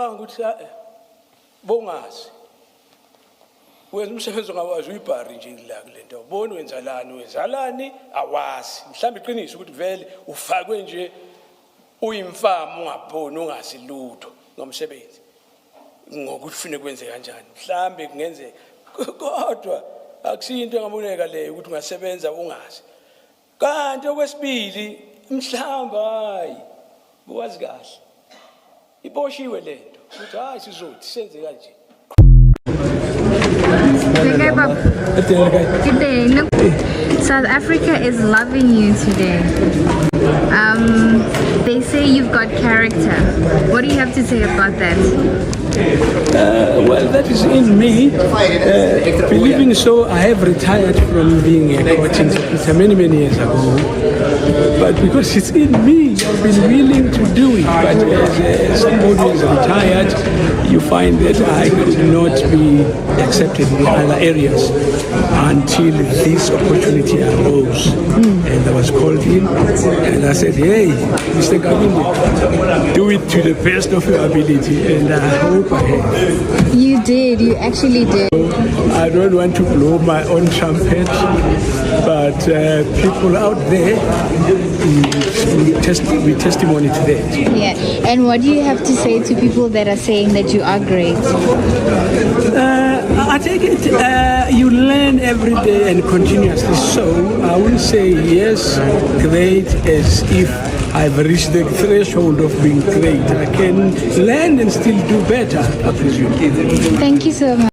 ngicabanga ukuthi bongazi wenza umsebenzi ongawazi uyibhari nje la kulento ubona wenzalani awazi mhlawumbe iqiniso ukuthi vele ufakwe nje uyimfama ungaboni ungazi lutho ngomsebenzi ngokuthi ufune kwenze kanjani mhlawumbe kungenzeka kodwa akusiyinto engaboneka leyo ukuthi ungasebenza ungazi kanti okwesibili mhlawumbe hayi buwazi kahle iboshiwe lento ukuthi hayi sizothi senze kanje. Okay, Bob. Good day. Look, South Africa is loving you today. They say you've got character. What do you have to say about that? Well, that is in me. Believing so, I have retired from being a coaching officer many years ago. But because it's in me, I've been willing to do it. But as somebody who is retired, you find that I could not be accepted in other areas until this opportunity arose. And I was called in, and I said, hey, Mr. Kabinde, do it to the best of your ability. And I hope I have. You did. You actually did. I don't want to blow my own trumpet, but people out there with testimony to that. Yeah. And what do you have to say to people that are saying that you are great? I take it you learn every day and continuously. So I will say yes, great, as if I've reached the threshold of being great. I can learn and still do better, I presume. Thank you so much.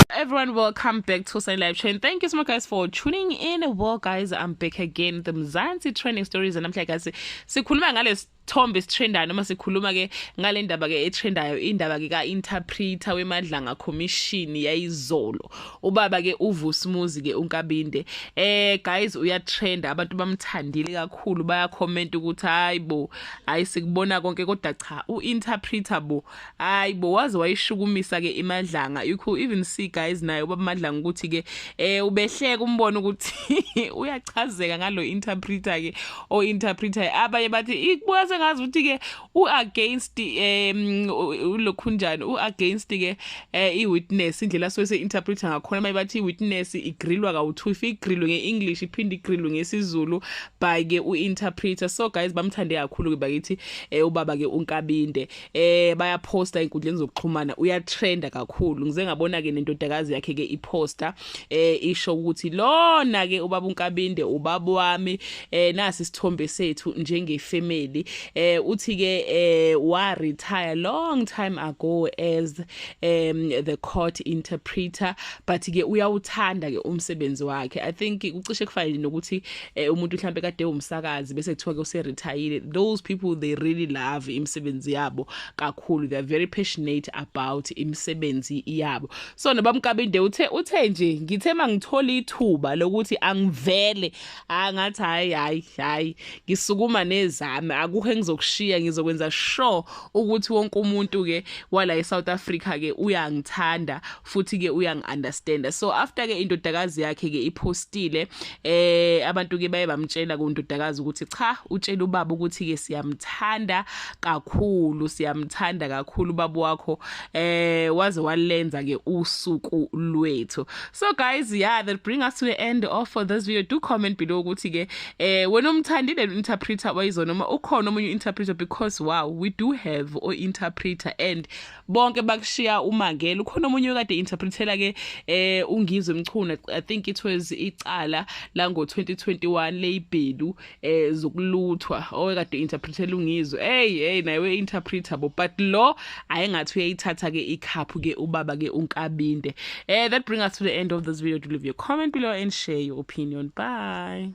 Everyone, welcome back to Sunny Live Train. Thank you so much, guys, for tuning in. Well, guys, I'm back again. The Mzansi trending stories, and I'm like, guys, sikhuluma ngale Thombe isitrendayo noma sikhuluma ke ngale ndaba ke etrendayo indaba ke ka-interpreter weMadlanga Commission yayizolo ubaba ke uVusumuzi ke uNkabinde guys uyatrenda abantu bamthandile kakhulu baya comment ukuthi hayibo ayisikubona konke kodwa cha uinterpreter bo hayibo waze wayishukumisa ke iMadlanga you could even see guys naye ubaba Madlanga ukuthi ke ubehleka umbona ukuthi uyachazeka ngalo interpreter ke o interpreter abaye bathi ikubona ngazi ukuthi ke uagainst ulokhunjani uagainst ke iwitness indlela soyise interpreter ngakhona mayibathi iwitness igrilwa ka-2 if igrilwe ngeEnglish iphinde igrilwe ngesiZulu by ke uinterpreter. So guys bamthande kakhulu ke bakithi ubaba ke uNkabinde baya poster inkundleni zokuxhumana uyatrenda kakhulu ngize ngabona ke nentodakazi yakhe ke iposter isho ukuthi lona ke ubaba uNkabinde ubaba wami nasi isithombe sethu njengefamily uthi ke wa retire long time ago as the court interpreter but ke uyawuthanda ke umsebenzi wakhe. I think ucishe kufanele nokuthi umuntu mhlambe kade umsakazi bese kuthiwa ke useretire. Those people they really love imsebenzi yabo kakhulu, they are very passionate about imsebenzi yabo. So nabamkabinde uthe nje ngithe mangithola ithuba lokuthi angivele angathi hayi ngisukuma nezami akukho engizokushiya ngizokwenza sure ukuthi wonke umuntu ke wala eSouth Africa ke uyangithanda futhi ke uyangiunderstand. So after ke indodakazi yakhe ke ipostile abantu ke baye bamtshela kundodakazi ukuthi cha utshela ubaba ukuthi ke siyamthanda kakhulu baba wakho waze walenza ke usuku lwethu. So guys, yeah, that bring us to the end of this video. Do comment below ukuthi ke wena umthandile interpreter wayizona noma ukhona omunye interpreter, because wow, we do have o interpreter and bonke bakushiya umangela. Ukhona omunye kade interpretela ke ungizwe Mchuna, I think it was icala la ngo 2021 lebhelu zokuluthwa owekade interpretela ungizwe. Hey nawe interpreter bo, but lo ayengathi uyayithatha ke ikhaphu ke ubaba ke uNkabinde. That bring us to the end of this video. Do leave your comment below and share your opinion. Bye.